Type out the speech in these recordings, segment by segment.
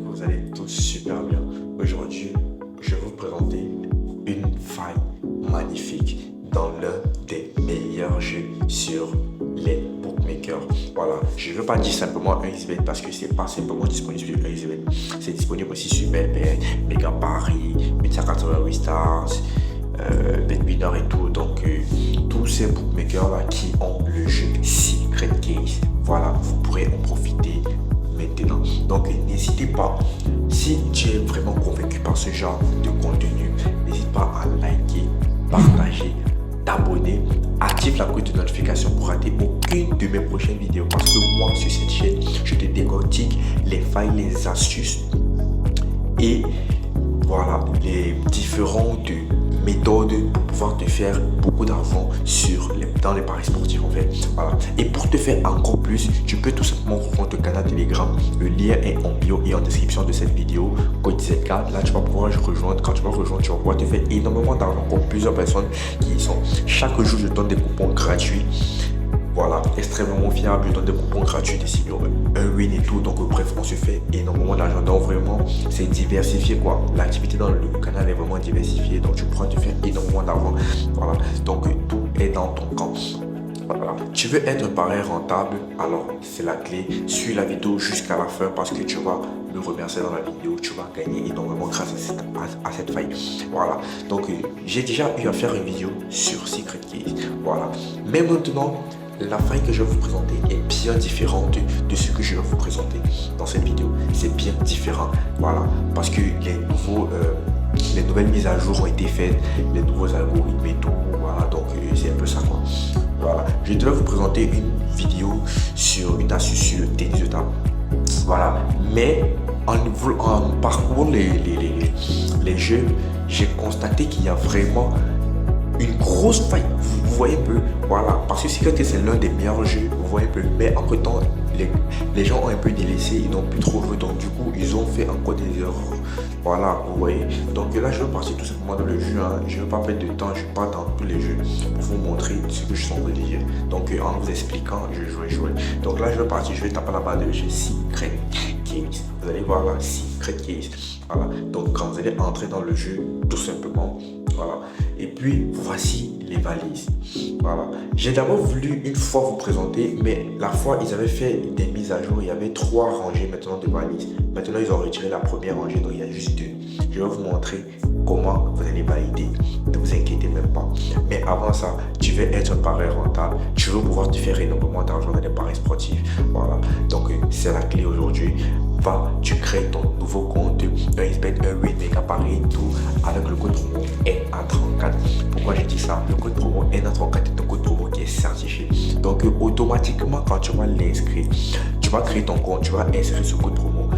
vous allez tous super bien. Aujourd'hui, je vais vous présenter une faille magnifique dans l'un des meilleurs jeux sur les bookmakers. Voilà, je ne veux pas dire simplement 1xBet parce que c'est pas simplement disponible sur 1xBet. C'est disponible aussi sur BetBet, Mega Paris, 188 Stars, BetWinner et tout. Donc, tous ces bookmakers là qui ont le jeu Secret Case, voilà, vous pourrez en profiter maintenant. Donc n'hésitez pas, si tu es vraiment convaincu par ce genre de contenu, n'hésite pas à liker, partager, t'abonner, active la cloche de notification pour rater aucune de mes prochaines vidéos, parce que moi sur cette chaîne je te décortique les failles, les astuces et voilà les différentes méthodes pour pouvoir te faire beaucoup d'argent dans les paris sportifs en fait. Voilà. Et pour te faire encore plus, tu peux tout simplement rejoindre le canal Telegram. Le lien est en bio et en description de cette vidéo. Code ZK, là tu vas pouvoir rejoindre. Quand tu vas rejoindre, tu vas pouvoir te faire énormément d'argent pour plusieurs personnes qui y sont. Chaque jour, je donne des coupons gratuits. Voilà, extrêmement fiable, je donne des coupons gratuits, des signaux, un win et tout. Donc bref, on se fait énormément d'argent. Donc vraiment, c'est diversifié quoi. L'activité dans le canal est vraiment diversifiée. Donc tu pourras te faire énormément d'argent. Voilà, donc tout est dans ton camp. Voilà. Tu veux être un parieur rentable, alors c'est la clé. Suis la vidéo jusqu'à la fin parce que tu vas me remercier dans la vidéo. Tu vas gagner énormément grâce à cette faille. Voilà. Donc j'ai déjà eu à faire une vidéo sur Secret Case. Voilà. Mais maintenant, la faille que je vais vous présenter est bien différente de ce que je vais vous présenter dans cette vidéo. C'est bien différent. Voilà. Parce que les nouvelles mises à jour ont été faites, les nouveaux algorithmes et tout. Voilà. Donc c'est un peu ça quoi. Voilà. Je devais vous présenter une vidéo sur une astuce sur le tennis de table. Voilà. Mais en parcourant les jeux, j'ai constaté qu'il y a vraiment une grosse faille. Vous voyez un peu, voilà, parce que Secret Case c'est l'un des meilleurs jeux, vous voyez un peu, mais entre temps les gens ont un peu délaissé, ils n'ont plus trop joué, donc du coup ils ont fait encore des erreurs. Voilà, vous voyez. Donc là je vais passer tout simplement dans le jeu, hein. Je ne vais pas perdre de temps, je pars dans tous les jeux pour vous montrer ce que je suis en train de dire. Donc en vous expliquant, je jouer. Donc là je vais partir, je vais taper la barre de jeu Secret Case. Vous allez voir là, Secret Case. Voilà, donc quand vous allez entrer dans le jeu, tout simplement, voilà. Et puis voici les valises. Voilà. J'ai d'abord voulu une fois vous présenter, mais la fois ils avaient fait des mises à jour, il y avait 3 rangées maintenant de valises. Maintenant ils ont retiré la première rangée, donc il y a juste 2. Je vais vous montrer comment vous allez valider. Ne vous inquiétez même pas. Mais avant ça, tu veux être un parieur rentable, tu veux pouvoir te faire énormément d'argent dans les paris sportifs. Voilà. Donc c'est la clé aujourd'hui. Tu crées ton nouveau compte 1xBet, 1win, Mega Paris et tout avec le code promo NA34. Pourquoi j'ai dit ça? Le code promo NA34 est un code promo qui est certifié. Donc automatiquement quand tu vas l'inscrire, tu vas créer ton compte, tu vas inscrire ce code promo.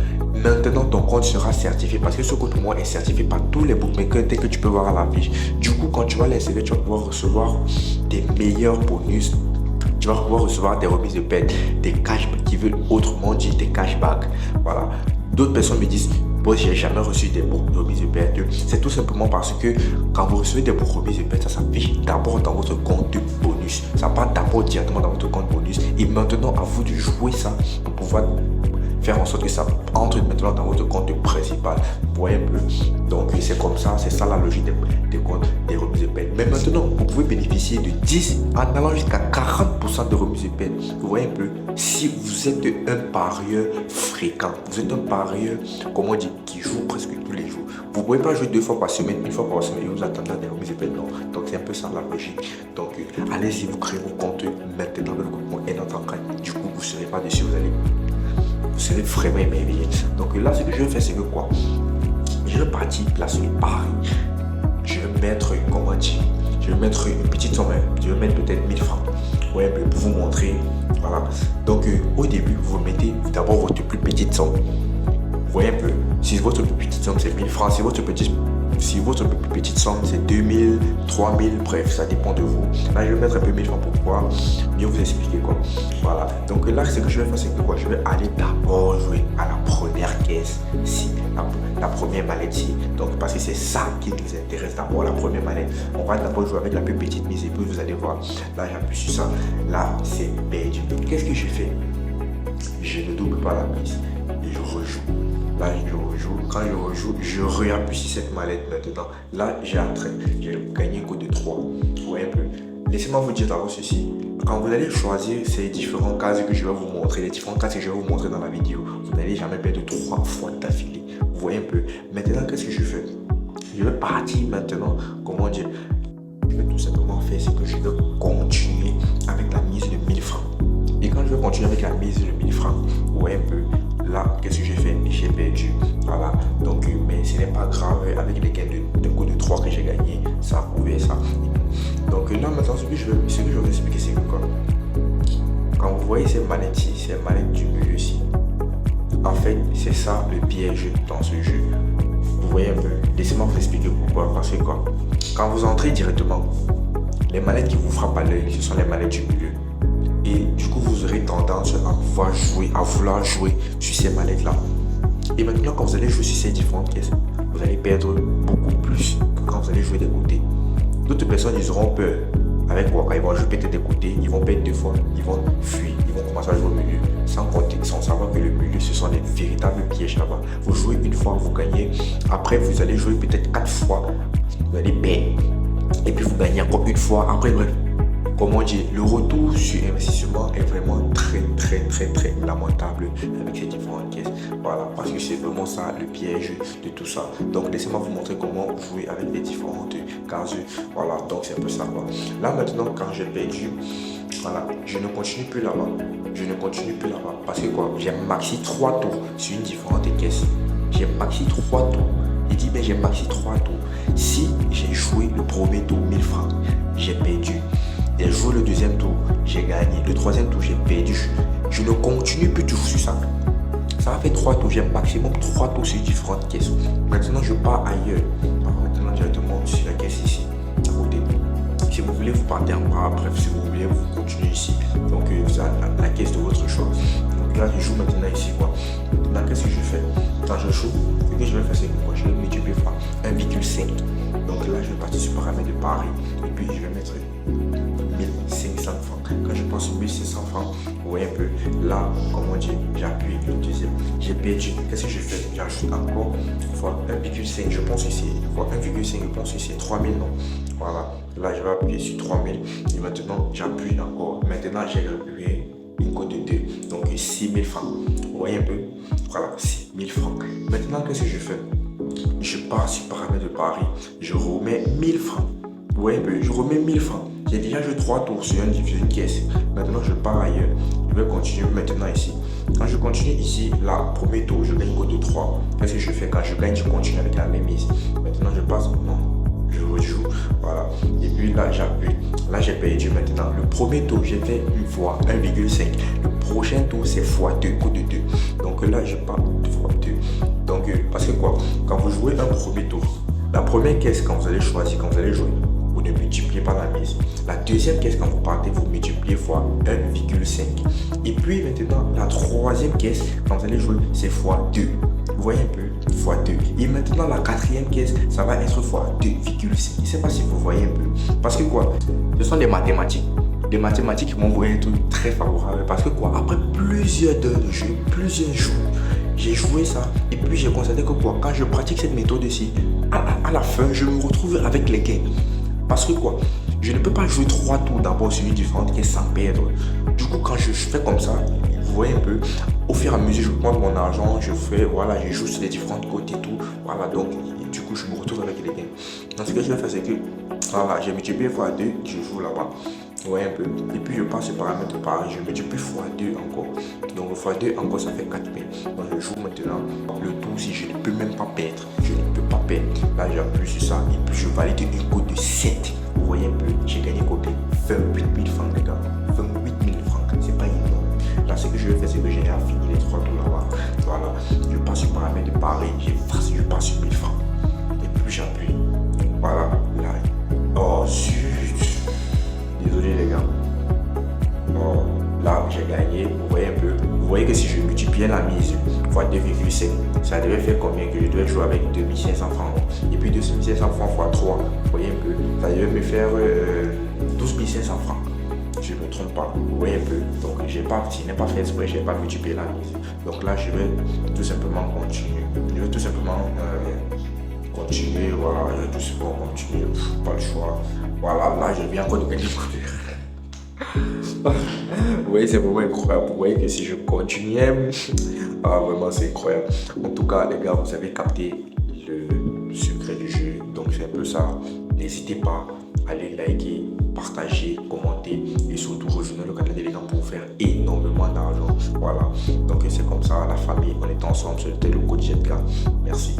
Maintenant ton compte sera certifié parce que ce code promo est certifié par tous les bookmakers dès que tu peux voir à la fiche. Du coup quand tu vas l'insérer, tu vas pouvoir recevoir des meilleurs bonus. Tu vas pouvoir recevoir des remises de perte, des cashbacks qui veulent autrement dire des cashbacks. Voilà. D'autres personnes me disent, bon, j'ai jamais reçu des remises de perte. C'est tout simplement parce que quand vous recevez des remises de perte, ça s'affiche d'abord dans votre compte bonus. Ça part d'abord directement dans votre compte bonus. Et maintenant, à vous de jouer ça pour pouvoir faire en sorte que ça entre maintenant dans votre compte principal. Vous voyez un peu. Donc c'est comme ça, c'est ça la logique des comptes, des remises de perte. Mais maintenant, vous pouvez bénéficier de 10 en allant jusqu'à 40% de remises de perte. Vous voyez un peu. Si vous êtes un parieur fréquent, vous êtes un parieur, comment on dit, qui joue presque tous les jours. Vous ne pouvez pas jouer 2 fois par semaine, 1 fois par semaine et vous attendez des remises de perte. Non. Donc c'est un peu ça la logique. Donc allez-y, vous créez vos comptes maintenant avec le coupon N34. Du coup, vous ne serez pas dessus, vous serez vraiment émerveillé. Donc là, ce que je vais faire, c'est que quoi? Je vais partir placer les paris. Je vais mettre, comment dire, je vais mettre une petite somme. Je vais mettre peut-être 1000 francs. Ouais, pour vous montrer. Voilà. Donc au début, vous mettez d'abord votre plus petite somme. Vous voyez un peu. Si votre plus petite somme c'est 1000 francs, si votre plus petite somme c'est 2000, 3000, bref, ça dépend de vous. Là, je vais mettre un peu 1000 francs pour pouvoir mieux vous expliquer quoi. Voilà. Donc là, ce que je vais faire, c'est que quoi? Je vais aller d'abord jouer à la première caisse, si la première mallette ici. Donc parce que c'est ça qui nous intéresse d'abord, la première mallette. On va d'abord jouer avec la plus petite mise et puis vous allez voir. Là, j'appuie sur ça. Là, c'est perdu. Qu'est-ce que je fais? Je ne double pas la mise et je rejoue. Là, je quand je rejoue, je réappuie sur cette mallette maintenant. Là, j'ai gagné un coup de 3. Vous voyez un peu. Laissez-moi vous dire d'abord ceci. Quand vous allez choisir ces différents cases que je vais vous montrer, les différents cases que je vais vous montrer dans la vidéo, vous n'allez jamais perdre 3 fois d'affilée. Vous voyez un peu. Maintenant, qu'est-ce que je fais? Je vais partir maintenant, comment dire, je vais tout simplement faire ce que je vais continuer avec la mise de 1000 francs. Et quand je vais continuer avec la mise de 1000 francs, vous voyez un peu, là, qu'est-ce que j'ai fait? J'ai perdu. Voilà. Donc, mais ce n'est pas grave, avec les gains de coup de 3 que j'ai gagné, ça a prouvé ça. Donc là, maintenant, ce que je vais vous expliquer, c'est que quoi? Quand vous voyez ces manettes-ci, ces manettes du milieu-ci, en fait, c'est ça le piège dans ce jeu. Vous voyez un peu? Laissez-moi vous expliquer pourquoi. Parce que quoi? Quand vous entrez directement, les manettes qui vous frappent à l'œil, ce sont les manettes du milieu. Et du coup, vous aurez tendance à vouloir jouer sur ces manettes-là. Et maintenant, quand vous allez jouer sur ces différentes pièces, vous allez perdre beaucoup plus que quand vous allez jouer des côtés. D'autres personnes, ils auront peur. Avec quoi? Quand ils vont jouer peut-être des côtés, ils vont perdre 2 fois, ils vont fuir, ils vont commencer à jouer au milieu. Sans savoir que le milieu, ce sont des véritables pièges là-bas. Vous jouez une fois, vous gagnez. Après, vous allez jouer peut-être 4 fois, vous allez perdre. Et puis vous gagnez encore une fois. Après, bref. Comment dire, le retour sur investissement est vraiment très lamentable avec ces différentes pièces. Voilà, parce que c'est vraiment ça le piège de tout ça. Donc laissez-moi vous montrer comment jouer avec les différentes cases. Voilà, donc c'est un peu ça. Là maintenant, quand j'ai perdu, voilà, je ne continue plus là-bas. Parce que quoi, j'ai maxi 3 tours sur une différente caisse. J'ai maxi 3 tours. Il dit, mais j'ai maxi 3 tours. Si j'ai joué le premier tour 1000 francs, j'ai perdu. J'ai joué le deuxième tour, j'ai gagné. Le troisième tour, j'ai perdu. Je ne continue plus toujours sur ça. Ça a fait 3 tours, j'ai maximum 3 tours sur différentes caisses. Maintenant, je pars ailleurs. Maintenant, directement sur la caisse ici, à côté. Si vous voulez, vous partez en bas. Bref, si vous voulez, vous continuez ici. Donc, vous avez la caisse de votre choix. Donc là, je joue maintenant ici. Quoi. Maintenant, qu'est-ce que je fais? Quand je joue, ce que je vais faire, c'est que quoi? Je vais multiplier par 1,5. Donc là, je vais partir sur paramètre de Paris. Et puis, je vais mettre 1500 francs. Quand je pense 1500 francs, vous voyez un peu, là, comment dire, j'appuie le deuxième. J'ai perdu. Qu'est-ce que je fais? J'ajoute encore fois 1,5, je pense ici. Fois 1,5, je pense ici. 3000, non. Voilà. Là, je vais appuyer sur 3000. Et maintenant, j'appuie encore. Maintenant, j'ai récupéré une cote de 2. Donc, 6000 francs. Vous voyez un peu? Voilà, 6000 francs. Maintenant, qu'est-ce que je fais? Je pars sur paramètre de Paris. Je remets 1000 francs. Vous voyez un peu? Je remets 1000 francs. J'ai déjà joué 3 tours sur une caisse. Maintenant, je pars ailleurs. Je vais continuer maintenant ici. Quand je continue ici, là, premier tour, je gagne code de 3. Qu'est-ce que je fais? Quand je gagne, je continue avec la même mise. Maintenant, je passe. Non, je rejoue. Voilà. Et puis là, j'appuie. Là, j'ai perdu maintenant. Le premier tour, j'ai fait une fois 1,5. Le prochain tour, c'est x2, code de 2. Donc là, je pars x2. Donc, parce que quoi? Quand vous jouez un premier tour, la première caisse, quand vous allez choisir, quand vous allez jouer, vous ne multipliez pas la mise. La deuxième caisse, quand vous partez, vous multipliez fois 1,5. Et puis maintenant, la troisième caisse, quand vous allez jouer, c'est fois 2. Vous voyez un peu, fois 2. Et maintenant, la quatrième caisse, ça va être fois 2,5. Je ne sais pas si vous voyez un peu. Parce que quoi, ce sont des mathématiques. Les mathématiques vont être très favorables. Parce que quoi, après plusieurs heures de jeu, plusieurs jours, j'ai joué ça. Et puis j'ai constaté que quoi, quand je pratique cette méthode-ci, à la fin, je me retrouve avec les gains. Parce que quoi, je ne peux pas jouer 3 tours d'abord sur une différente caisse sans perdre. Du coup, quand je fais comme ça, vous voyez un peu, au fur et à mesure, je prends mon argent, je fais, voilà, je joue sur les différentes côtes et tout. Voilà, donc, du coup, je me retrouve avec les gains. Donc, ce que je vais faire, c'est que, voilà, j'ai multiplié x 2, je joue là-bas. Vous voyez un peu. Et puis, je passe par paramètre pareil, je multiplie x 2 encore. Donc, x 2 encore, ça fait 4000. Donc, je joue maintenant le tour si je ne peux même pas perdre. Je ne peux pas perdre. Là, j'appuie sur ça et puis je valide une cote de 7. Vous voyez un peu, j'ai gagné combien? 28 000 francs, les gars. 28 000 francs, c'est pas énorme. Là, ce que je vais faire, c'est que j'ai fini les 3 tours là-bas. Voilà, je passe sur paramètre de Paris, je passe sur 1000 francs. Et puis j'appuie. Voilà, là. Oh, zut. Désolé, les gars. Oh, là, j'ai gagné. Vous voyez un peu. Vous voyez que si je multipliais la mise fois 2,5, ça devait faire combien? Que je devais jouer avec 2500 francs. Et puis 2500 francs fois 3. Vous voyez un peu. Ça devait me faire 12 500 francs. je me trompe pas. Vous voyez un peu. Donc, je n'ai pas fait exprès, je n'ai pas multiplié la mise. Donc là, je vais tout simplement continuer. Je vais tout simplement continuer. Voilà, je vais tout simplement continuer. Pas le choix. Voilà, là, je viens encore de gagner. Vous voyez, c'est vraiment incroyable. Vous voyez que si je continuais, vraiment, c'est incroyable. En tout cas, les gars, vous avez capté le secret du jeu. Donc, c'est un peu ça. N'hésitez pas à aller liker, partager, commenter et surtout rejoindre le canal d'Élégant pour faire énormément d'argent. Voilà. Donc, c'est comme ça, la famille, on est ensemble. C'était le coach Jetka. Merci.